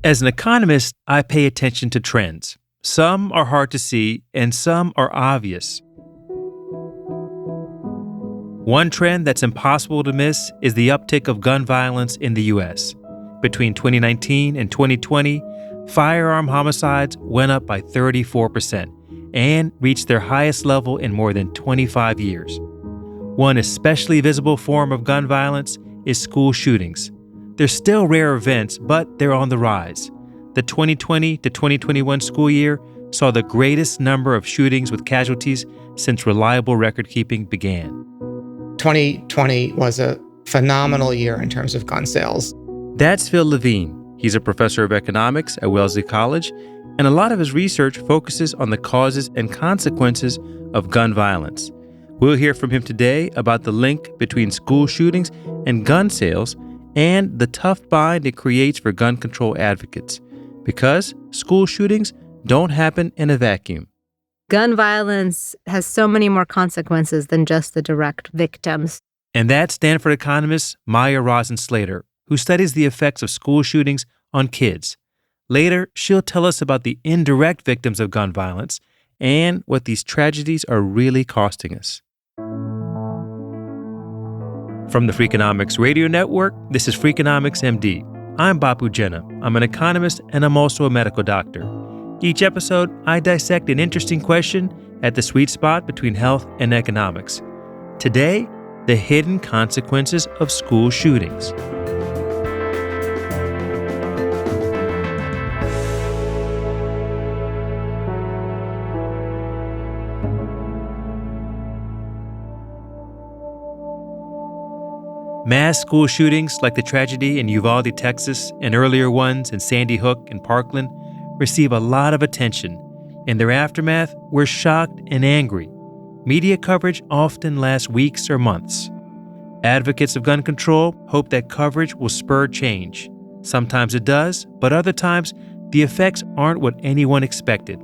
As an economist, I pay attention to trends. Some are hard to see, and some are obvious. One trend that's impossible to miss is the uptick of gun violence in the U.S. Between 2019 and 2020, firearm homicides went up by 34% and reached their highest level in more than 25 years. One especially visible form of gun violence is school shootings. They're still rare events, but they're on the rise. The 2020 to 2021 school year saw the greatest number of shootings with casualties since reliable record-keeping began. 2020 was a phenomenal year in terms of gun sales. That's Phil Levine. He's a professor of economics at Wellesley College, and a lot of his research focuses on the causes and consequences of gun violence. We'll hear from him today about the link between school shootings and gun sales and the tough bind it creates for gun control advocates. Because school shootings don't happen in a vacuum. Gun violence has so many more consequences than just the direct victims. And that's Stanford economist Maya Rosen-Slater, who studies the effects of school shootings on kids. Later, she'll tell us about the indirect victims of gun violence and what these tragedies are really costing us. From the Freakonomics Radio Network, this is Freakonomics MD. I'm Bapu Jena. I'm an economist and I'm also a medical doctor. Each episode, I dissect an interesting question at the sweet spot between health and economics. Today, the hidden consequences of school shootings. Mass school shootings like the tragedy in Uvalde, Texas, and earlier ones in Sandy Hook and Parkland receive a lot of attention. In their aftermath, we're shocked and angry. Media coverage often lasts weeks or months. Advocates of gun control hope that coverage will spur change. Sometimes it does, but other times the effects aren't what anyone expected,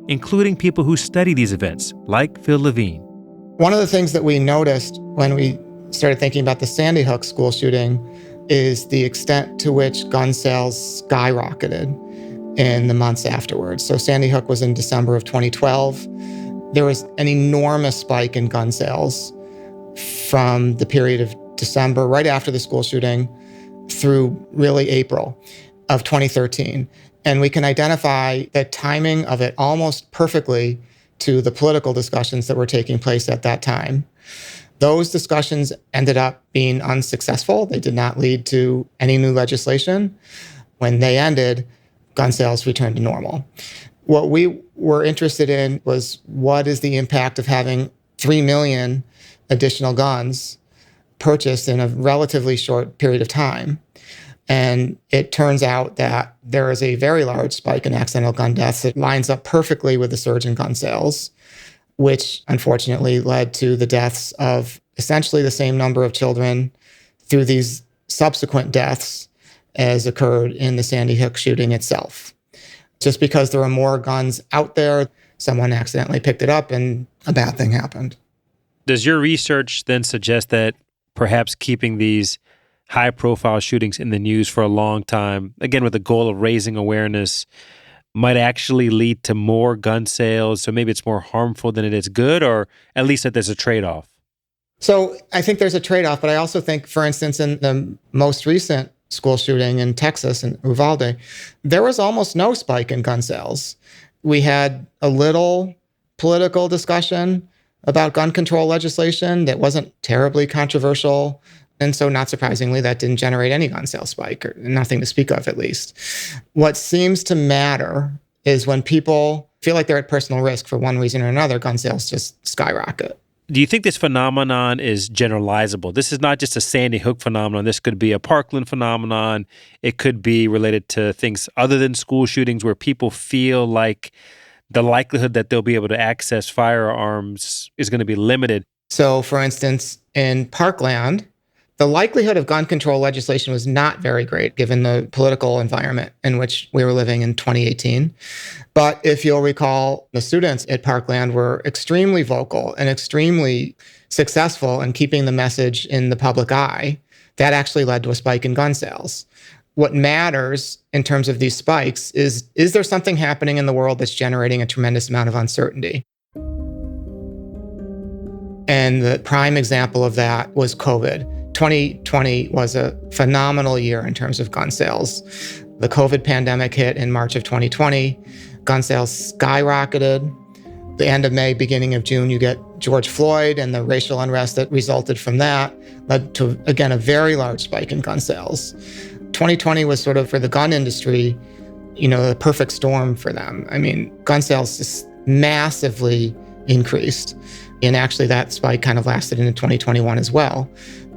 including people who study these events, like Phil Levine. One of the things that we noticed when we started thinking about the Sandy Hook school shooting is the extent to which gun sales skyrocketed in the months afterwards. So Sandy Hook was in December of 2012. There was an enormous spike in gun sales from the period of December, right after the school shooting, through really April of 2013. And we can identify the timing of it almost perfectly to the political discussions that were taking place at that time. Those discussions ended up being unsuccessful. They did not lead to any new legislation. When they ended, gun sales returned to normal. What we were interested in was what is the impact of having 3 million additional guns purchased in a relatively short period of time. And it turns out that there is a very large spike in accidental gun deaths that lines up perfectly with the surge in gun sales, which unfortunately led to the deaths of essentially the same number of children through these subsequent deaths as occurred in the Sandy Hook shooting itself. Just because there are more guns out there, someone accidentally picked it up and a bad thing happened. Does your research then suggest that perhaps keeping these high-profile shootings in the news for a long time, again with the goal of raising awareness, might actually lead to more gun sales? So maybe it's more harmful than it is good, or at least that there's a trade-off? So I think there's a trade-off, but I also think, for instance, in the most recent school shooting in Texas, in Uvalde, there was almost no spike in gun sales. We had a little political discussion about gun control legislation that wasn't terribly controversial. And so not surprisingly, that didn't generate any gun sales spike, or nothing to speak of at least. What seems to matter is when people feel like they're at personal risk for one reason or another, gun sales just skyrocket. Do you think this phenomenon is generalizable? This is not just a Sandy Hook phenomenon. This could be a Parkland phenomenon. It could be related to things other than school shootings where people feel like the likelihood that they'll be able to access firearms is going to be limited. So, for instance, in Parkland, the likelihood of gun control legislation was not very great given the political environment in which we were living in 2018. But if you'll recall, the students at Parkland were extremely vocal and extremely successful in keeping the message in the public eye. That actually led to a spike in gun sales. what matters in terms of these spikes is there something happening in the world that's generating a tremendous amount of uncertainty? And the prime example of that was COVID. 2020 was a phenomenal year in terms of gun sales. The COVID pandemic hit in March of 2020. Gun sales skyrocketed. The end of May, beginning of June, you get George Floyd, and the racial unrest that resulted from that led to, again, a very large spike in gun sales. 2020 was sort of, for the gun industry, the perfect storm for them. I mean, gun sales just massively increased. And actually that spike kind of lasted into 2021 as well.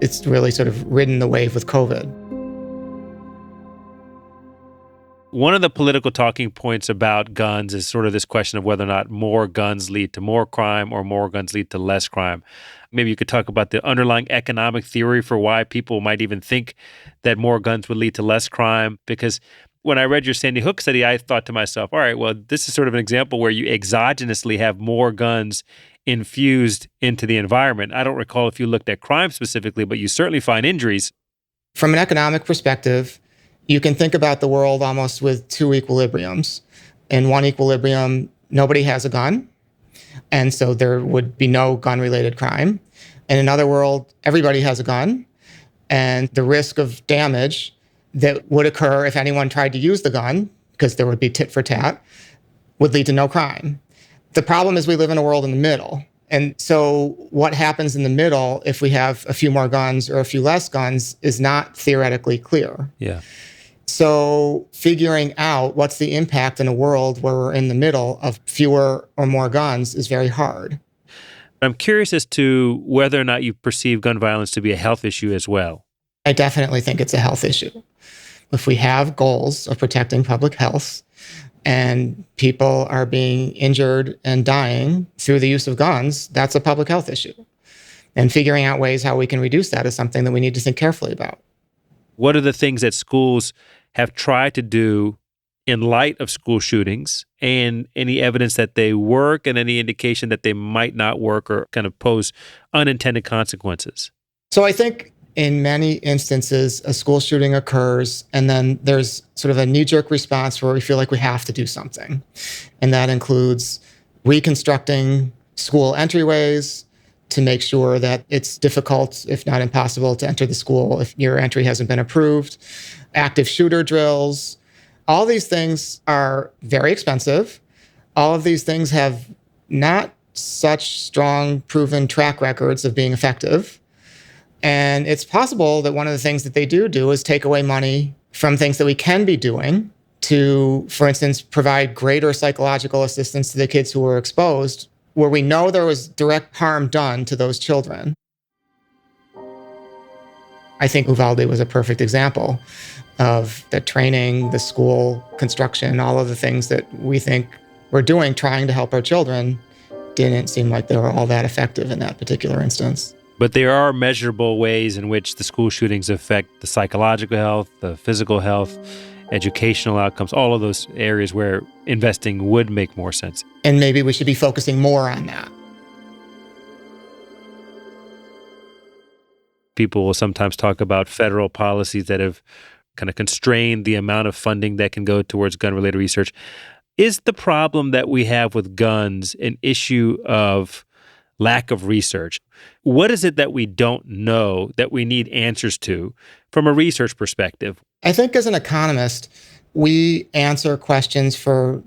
It's really sort of ridden the wave with COVID. One of the political talking points about guns is sort of this question of whether or not more guns lead to more crime or more guns lead to less crime. Maybe you could talk about the underlying economic theory for why people might even think that more guns would lead to less crime. Because when I read your Sandy Hook study, I thought to myself, all right, well, this is sort of an example where you exogenously have more guns infused into the environment. I don't recall if you looked at crime specifically, but you certainly find injuries. From an economic perspective, you can think about the world almost with two equilibriums. In one equilibrium, nobody has a gun, and so there would be no gun-related crime. In another world, everybody has a gun, and the risk of damage that would occur if anyone tried to use the gun, because there would be tit for tat, would lead to no crime. The problem is we live in a world in the middle. And so what happens in the middle, if we have a few more guns or a few less guns, is not theoretically clear. Yeah. So figuring out what's the impact in a world where we're in the middle of fewer or more guns is very hard. I'm curious as to whether or not you perceive gun violence to be a health issue as well. I definitely think it's a health issue. If we have goals of protecting public health and people are being injured and dying through the use of guns, that's a public health issue. And figuring out ways how we can reduce that is something that we need to think carefully about. What are the things that schools have tried to do in light of school shootings, and any evidence that they work and any indication that they might not work or kind of pose unintended consequences? So I think in many instances, a school shooting occurs, and then there's sort of a knee-jerk response where we feel like we have to do something. And that includes reconstructing school entryways to make sure that it's difficult, if not impossible, to enter the school if your entry hasn't been approved, active shooter drills. All these things are very expensive. All of these things have not such strong proven track records of being effective. And it's possible that one of the things that they do is take away money from things that we can be doing to, for instance, provide greater psychological assistance to the kids who were exposed, where we know there was direct harm done to those children. I think Uvalde was a perfect example of the training, the school construction, all of the things that we think we're doing, trying to help our children, didn't seem like they were all that effective in that particular instance. But there are measurable ways in which the school shootings affect the psychological health, the physical health, educational outcomes, all of those areas where investing would make more sense. And maybe we should be focusing more on that. People will sometimes talk about federal policies that have kind of constrained the amount of funding that can go towards gun-related research. Is the problem that we have with guns an issue of lack of research? What is it that we don't know that we need answers to from a research perspective? I think as an economist, we answer questions for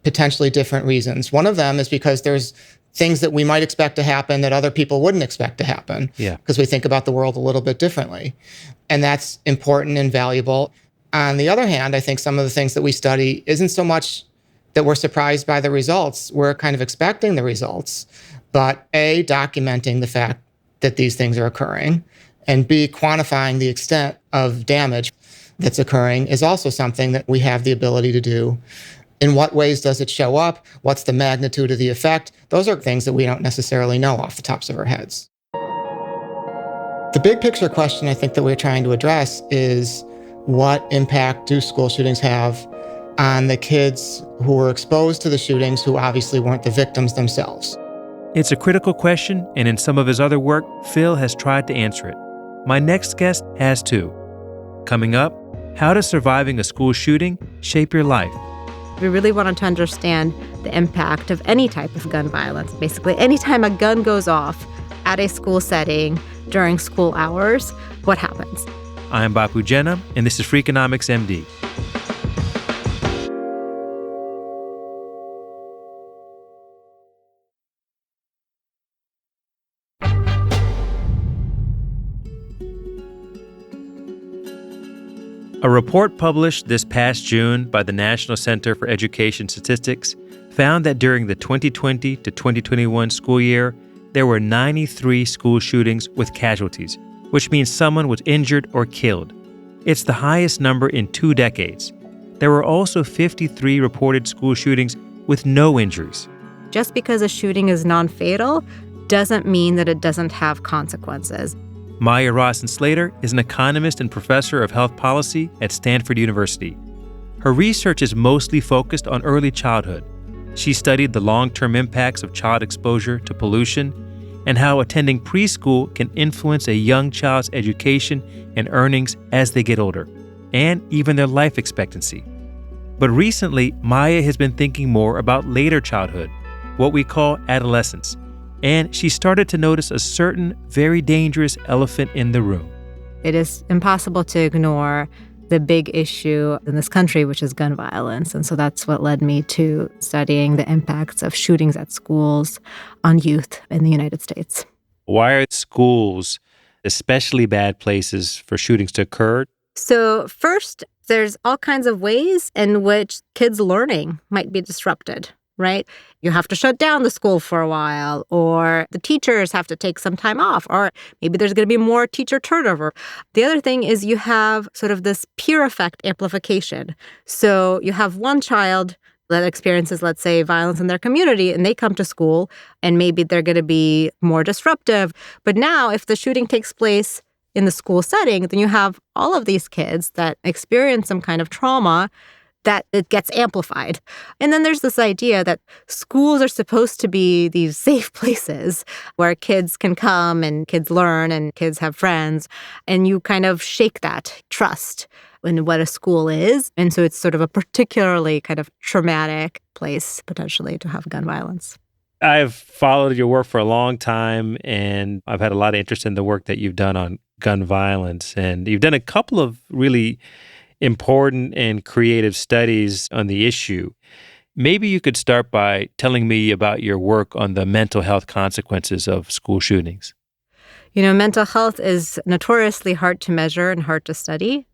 potentially different reasons. One of them is because there's things that we might expect to happen that other people wouldn't expect to happen. Yeah. Because we think about the world a little bit differently. And that's important and valuable. On the other hand, I think some of the things that we study isn't so much that we're surprised by the results. We're kind of expecting the results. But A, documenting the fact that these things are occurring, and B, quantifying the extent of damage that's occurring is also something that we have the ability to do. In what ways does it show up? What's the magnitude of the effect? Those are things that we don't necessarily know off the tops of our heads. The big picture question I think that we're trying to address is, what impact do school shootings have on the kids who were exposed to the shootings who obviously weren't the victims themselves? It's a critical question, and in some of his other work, Phil has tried to answer it. My next guest has too. Coming up, How does surviving a school shooting shape your life? We really wanted to understand the impact of any type of gun violence. Basically, anytime a gun goes off at a school setting during school hours, what happens? I am Bapu Jena, and this is Freakonomics MD. A report published this past June by the National Center for Education Statistics found that during the 2020 to 2021 school year, there were 93 school shootings with casualties, which means someone was injured or killed. It's the highest number in 2 decades. There were also 53 reported school shootings with no injuries. Just because a shooting is non-fatal doesn't mean that it doesn't have consequences. Maya Rawson-Slater is an economist and professor of health policy at Stanford University. Her research is mostly focused on early childhood. She studied the long-term impacts of child exposure to pollution and how attending preschool can influence a young child's education and earnings as they get older, and even their life expectancy. But recently, Maya has been thinking more about later childhood, what we call adolescence, and she started to notice a certain very dangerous elephant in the room. It is impossible to ignore the big issue in this country, which is gun violence. And so that's what led me to studying the impacts of shootings at schools on youth in the United States. Why are schools especially bad places for shootings to occur? So first, there's all kinds of ways in which kids' learning might be disrupted, right? You have to shut down the school for a while, or the teachers have to take some time off, or maybe there's going to be more teacher turnover. The other thing is you have sort of this peer effect amplification. So you have one child that experiences, let's say, violence in their community, and they come to school, and maybe they're going to be more disruptive. But now, if the shooting takes place in the school setting, then you have all of these kids that experience some kind of trauma that it gets amplified. And then there's this idea that schools are supposed to be these safe places where kids can come and kids learn and kids have friends. And you kind of shake that trust in what a school is. And so it's sort of a particularly kind of traumatic place potentially to have gun violence. I've followed your work for a long time, and I've had a lot of interest in the work that you've done on gun violence. And you've done a couple of really important and creative studies on the issue. Maybe you could start by telling me about your work on the mental health consequences of school shootings. You know, mental health is notoriously hard to measure and hard to study.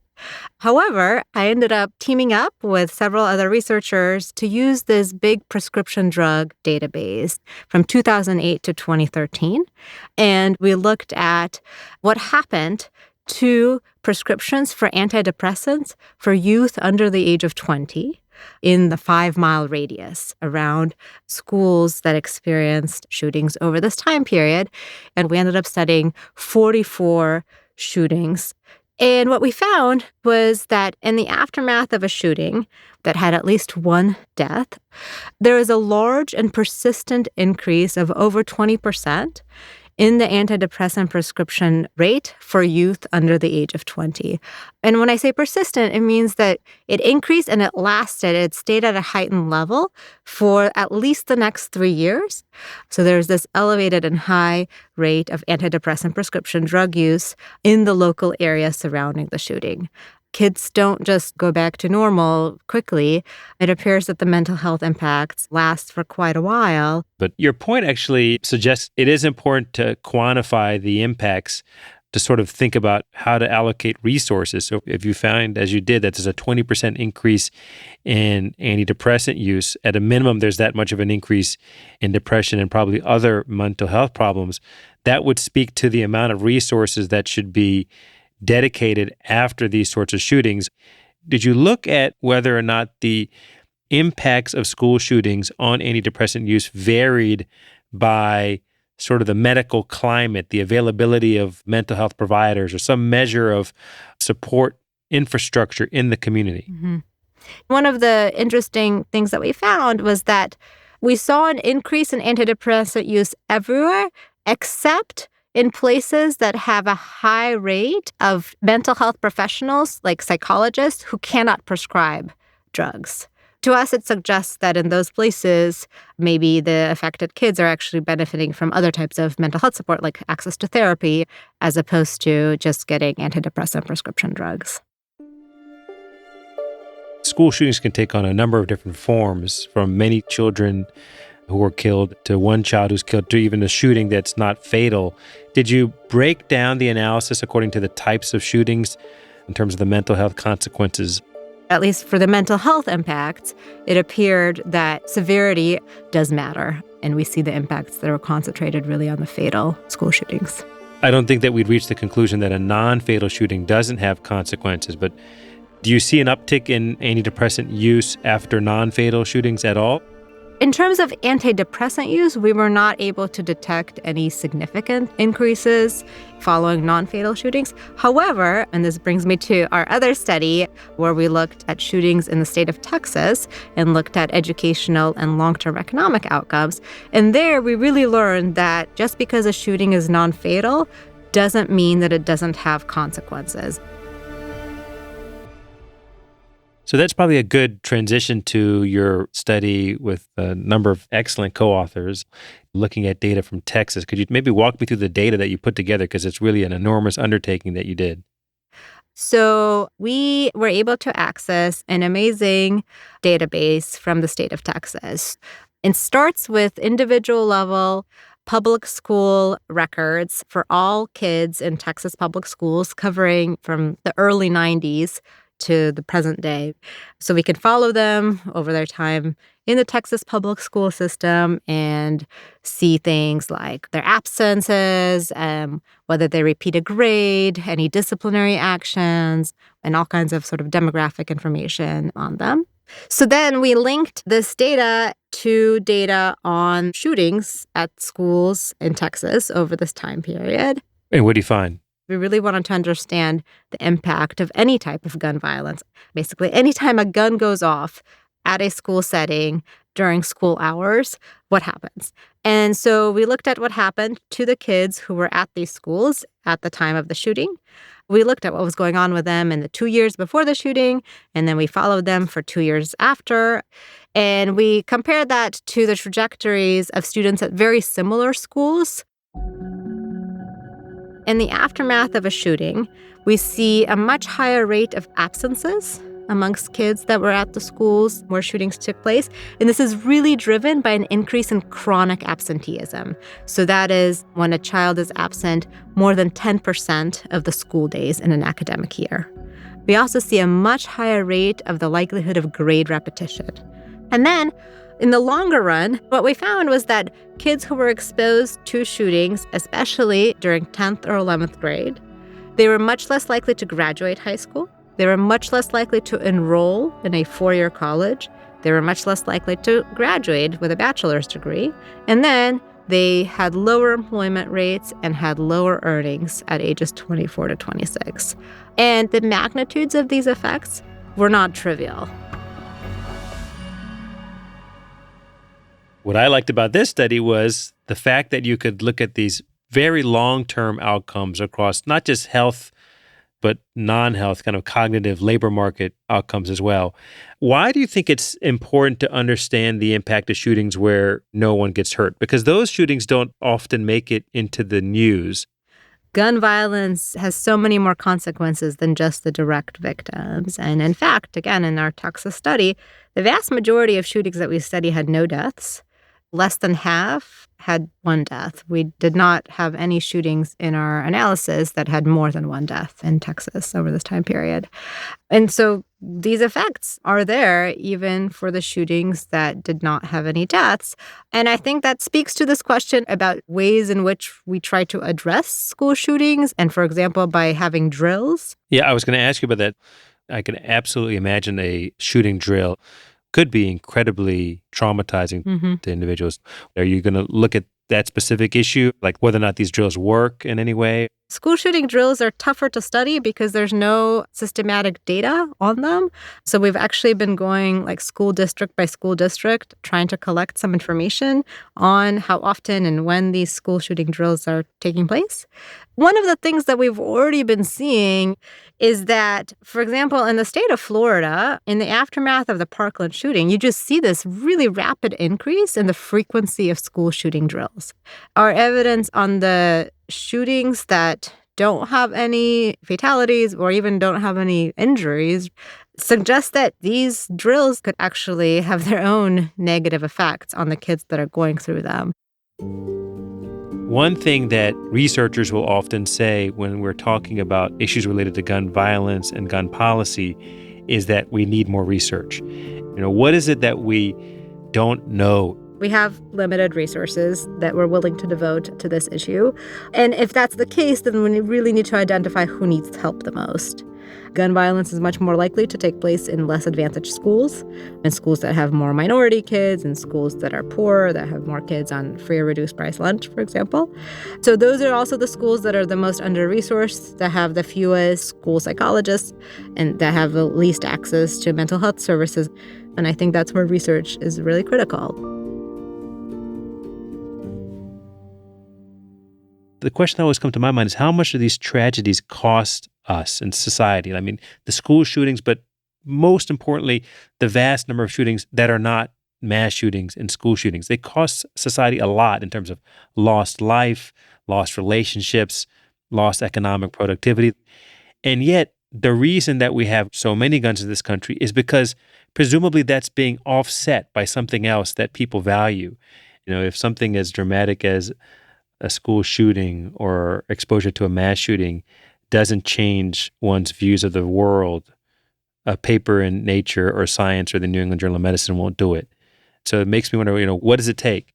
However, I ended up teaming up with several other researchers to use this big prescription drug database from 2008 to 2013. And we looked at what happened to prescriptions for antidepressants for youth under the age of 20 in the 5-mile radius around schools that experienced shootings over this time period. And we ended up studying 44 shootings. And what we found was that in the aftermath of a shooting that had at least one death, there is a large and persistent increase of over 20% in the antidepressant prescription rate for youth under the age of 20. And when I say persistent, it means that it increased and it lasted. It stayed at a heightened level for at least the next 3 years. So there's this elevated and high rate of antidepressant prescription drug use in the local area surrounding the shooting. Kids don't just go back to normal quickly. It appears that the mental health impacts last for quite a while. But your point actually suggests it is important to quantify the impacts, to sort of think about how to allocate resources. So if you find, as you did, that there's a 20% increase in antidepressant use, at a minimum, there's that much of an increase in depression and probably other mental health problems, that would speak to the amount of resources that should be dedicated after these sorts of shootings. Did you look at whether or not the impacts of school shootings on antidepressant use varied by sort of the medical climate, the availability of mental health providers, or some measure of support infrastructure in the community? Mm-hmm. One of the interesting things that we found was that we saw an increase in antidepressant use everywhere except in places that have a high rate of mental health professionals, like psychologists, who cannot prescribe drugs. To us, it suggests that in those places, maybe the affected kids are actually benefiting from other types of mental health support, like access to therapy, as opposed to just getting antidepressant prescription drugs. School shootings can take on a number of different forms, from many children who were killed to one child who's killed to even a shooting that's not fatal. Did you break down the analysis according to the types of shootings in terms of the mental health consequences? At least for the mental health impacts, it appeared that severity does matter. And we see the impacts that are concentrated really on the fatal school shootings. I don't think that we'd reach the conclusion that a non-fatal shooting doesn't have consequences, but do you see an uptick in antidepressant use after non-fatal shootings at all? In terms of antidepressant use, we were not able to detect any significant increases following non-fatal shootings. However, and this brings me to our other study where we looked at shootings in the state of Texas and looked at educational and long-term economic outcomes. And there we really learned that just because a shooting is non-fatal doesn't mean that it doesn't have consequences. So that's probably a good transition to your study with a number of excellent co-authors looking at data from Texas. Could you maybe walk me through the data that you put together? Because it's really an enormous undertaking that you did. So we were able to access an amazing database from the state of Texas. It starts with individual level public school records for all kids in Texas public schools, covering from the early 90s to the present day. So we can follow them over their time in the Texas public school system and see things like their absences, whether they repeat a grade, any disciplinary actions, and all kinds of sort of demographic information on them. So then we linked this data to data on shootings at schools in Texas over this time period. And what do you find? We really wanted to understand the impact of any type of gun violence. Basically, anytime a gun goes off at a school setting during school hours, what happens? And so we looked at what happened to the kids who were at these schools at the time of the shooting. We looked at what was going on with them in the 2 years before the shooting, and then we followed them for 2 years after. And we compared that to the trajectories of students at very similar schools. In the aftermath of a shooting, we see a much higher rate of absences amongst kids that were at the schools where shootings took place. And this is really driven by an increase in chronic absenteeism. So that is when a child is absent more than 10% of the school days in an academic year. We also see a much higher rate of the likelihood of grade repetition. And then in the longer run, what we found was that kids who were exposed to shootings, especially during 10th or 11th grade, they were much less likely to graduate high school. They were much less likely to enroll in a four-year college. They were much less likely to graduate with a bachelor's degree. And then they had lower employment rates and had lower earnings at ages 24 to 26. And the magnitudes of these effects were not trivial. What I liked about this study was the fact that you could look at these very long-term outcomes across not just health, but non-health, kind of cognitive labor market outcomes as well. Why do you think it's important to understand the impact of shootings where no one gets hurt? Because those shootings don't often make it into the news. Gun violence has so many more consequences than just the direct victims. And in fact, again, in our Texas study, the vast majority of shootings that we study had no deaths. Less than half had one death. We did not have any shootings in our analysis that had more than one death in Texas over this time period. And so these effects are there even for the shootings that did not have any deaths. And I think that speaks to this question about ways in which we try to address school shootings. And for example, by having drills. Yeah, I was going to ask you about that. I can absolutely imagine a shooting drill could be incredibly traumatizing to individuals. Are you going to look at that specific issue, like whether or not these drills work in any way? School shooting drills are tougher to study because there's no systematic data on them. So we've actually been going like school district by school district, trying to collect some information on how often and when these school shooting drills are taking place. One of the things that we've already been seeing is that, for example, in the state of Florida, in the aftermath of the Parkland shooting, you just see this really rapid increase in the frequency of school shooting drills. Our evidence on the shootings that don't have any fatalities or even don't have any injuries suggests that these drills could actually have their own negative effects on the kids that are going through them. One thing that researchers will often say when we're talking about issues related to gun violence and gun policy is that we need more research. What is it that we don't know? We have limited resources that we're willing to devote to this issue. And if that's the case, then we really need to identify who needs help the most. Gun violence is much more likely to take place in less advantaged schools, in schools that have more minority kids, in schools that are poor, that have more kids on free or reduced price lunch, for example. So those are also the schools that are the most under-resourced, that have the fewest school psychologists, and that have the least access to mental health services. And I think that's where research is really critical. The question that always comes to my mind is how much do these tragedies cost us in society? I mean, the school shootings, but most importantly, the vast number of shootings that are not mass shootings and school shootings. They cost society a lot in terms of lost life, lost relationships, lost economic productivity. And yet, the reason that we have so many guns in this country is because presumably that's being offset by something else that people value. If something as dramatic as a school shooting or exposure to a mass shooting doesn't change one's views of the world, a paper in Nature or Science or the New England Journal of Medicine won't do it. So it makes me wonder, what does it take?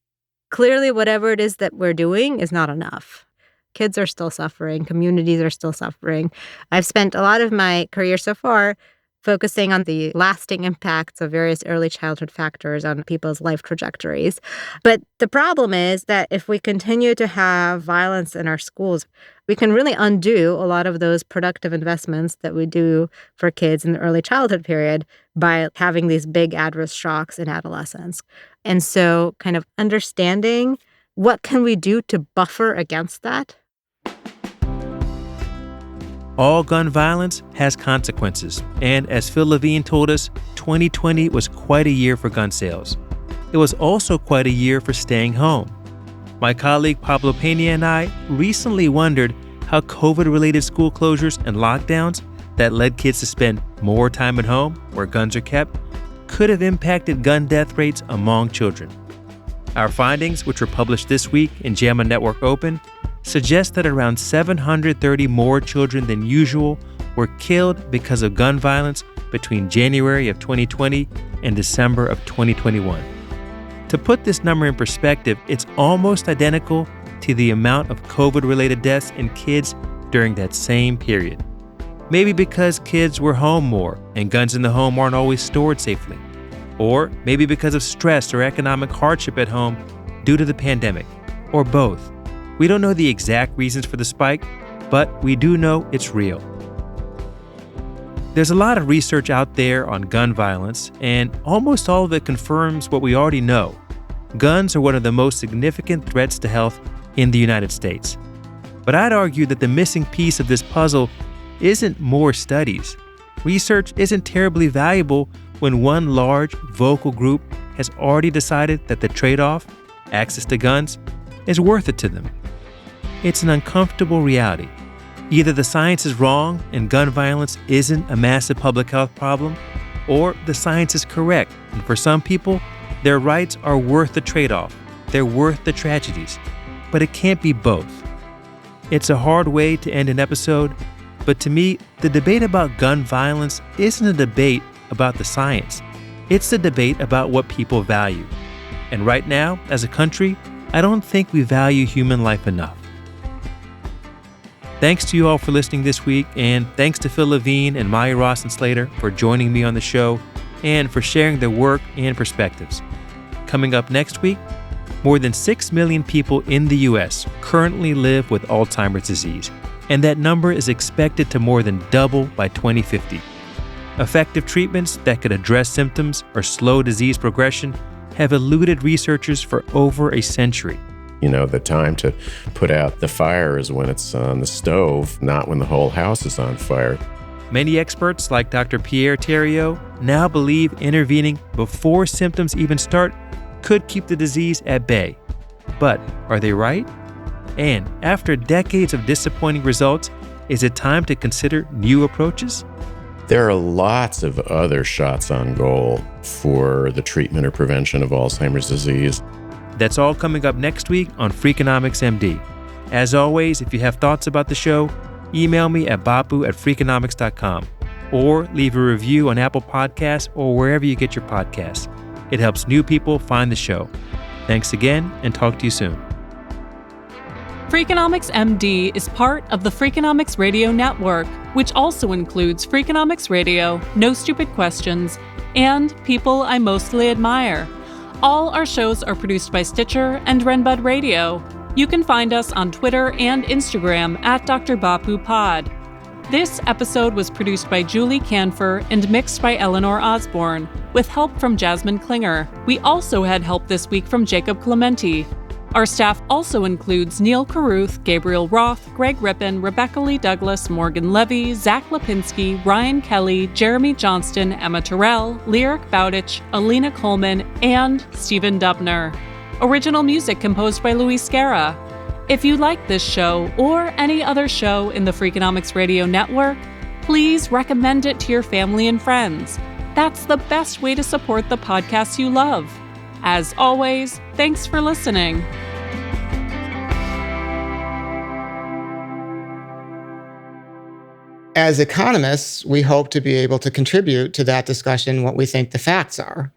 Clearly, whatever it is that we're doing is not enough. Kids are still suffering. Communities are still suffering. I've spent a lot of my career so far focusing on the lasting impacts of various early childhood factors on people's life trajectories. But the problem is that if we continue to have violence in our schools, we can really undo a lot of those productive investments that we do for kids in the early childhood period by having these big adverse shocks in adolescence. And so kind of understanding what can we do to buffer against that. All gun violence has consequences, and as Phil Levine told us, 2020 was quite a year for gun sales. It was also quite a year for staying home. My colleague Pablo Pena and I recently wondered how COVID-related school closures and lockdowns that led kids to spend more time at home, where guns are kept, could have impacted gun death rates among children. Our findings, which were published this week in JAMA Network Open, suggest that around 730 more children than usual were killed because of gun violence between January of 2020 and December of 2021. To put this number in perspective, it's almost identical to the amount of COVID-related deaths in kids during that same period. Maybe because kids were home more and guns in the home aren't always stored safely. Or maybe because of stress or economic hardship at home due to the pandemic. Or both. We don't know the exact reasons for the spike, but we do know it's real. There's a lot of research out there on gun violence, and almost all of it confirms what we already know. Guns are one of the most significant threats to health in the United States. But I'd argue that the missing piece of this puzzle isn't more studies. Research isn't terribly valuable when one large, vocal group has already decided that the trade-off, access to guns, is worth it to them. It's an uncomfortable reality. Either the science is wrong and gun violence isn't a massive public health problem, or the science is correct, and for some people, their rights are worth the trade-off. They're worth the tragedies. But it can't be both. It's a hard way to end an episode, but to me, the debate about gun violence isn't a debate about the science. It's a debate about what people value. And right now, as a country, I don't think we value human life enough. Thanks to you all for listening this week, and thanks to Phil Levine and Maya Rawson-Slater for joining me on the show and for sharing their work and perspectives. Coming up next week, more than 6 million people in the U.S. currently live with Alzheimer's disease, and that number is expected to more than double by 2050. Effective treatments that could address symptoms or slow disease progression have eluded researchers for over a century. The time to put out the fire is when it's on the stove, not when the whole house is on fire. Many experts, like Dr. Pierre Theriault, now believe intervening before symptoms even start could keep the disease at bay. But are they right? And after decades of disappointing results, is it time to consider new approaches? There are lots of other shots on goal for the treatment or prevention of Alzheimer's disease. That's all coming up next week on Freakonomics MD. As always, if you have thoughts about the show, email me at bapu@freakonomics.com or leave a review on Apple Podcasts or wherever you get your podcasts. It helps new people find the show. Thanks again, and talk to you soon. Freakonomics MD is part of the Freakonomics Radio Network, which also includes Freakonomics Radio, No Stupid Questions, and People I Mostly Admire. All our shows are produced by Stitcher and Renbud Radio. You can find us on Twitter and Instagram at Dr. Bapu Pod. This episode was produced by Julie Canfer and mixed by Eleanor Osborne, with help from Jasmine Klinger. We also had help this week from Jacob Clementi. Our staff also includes Neil Carruth, Gabriel Roth, Greg Rippin, Rebecca Lee Douglas, Morgan Levy, Zach Lipinski, Ryan Kelly, Jeremy Johnston, Emma Terrell, Lyric Bowditch, Alina Coleman, and Stephen Dubner. Original music composed by Luis Guerra. If you like this show or any other show in the Freakonomics Radio Network, please recommend it to your family and friends. That's the best way to support the podcasts you love. As always, thanks for listening. As economists, we hope to be able to contribute to that discussion what we think the facts are.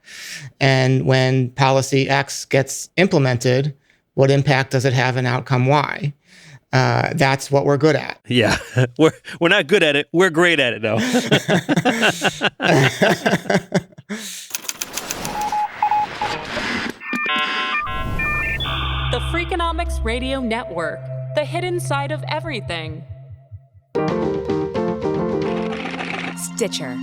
And when policy X gets implemented, what impact does it have on outcome Y? That's what we're good at. Yeah, we're not good at it. We're great at it, though. The Freakonomics Radio Network, the hidden side of everything. Stitcher.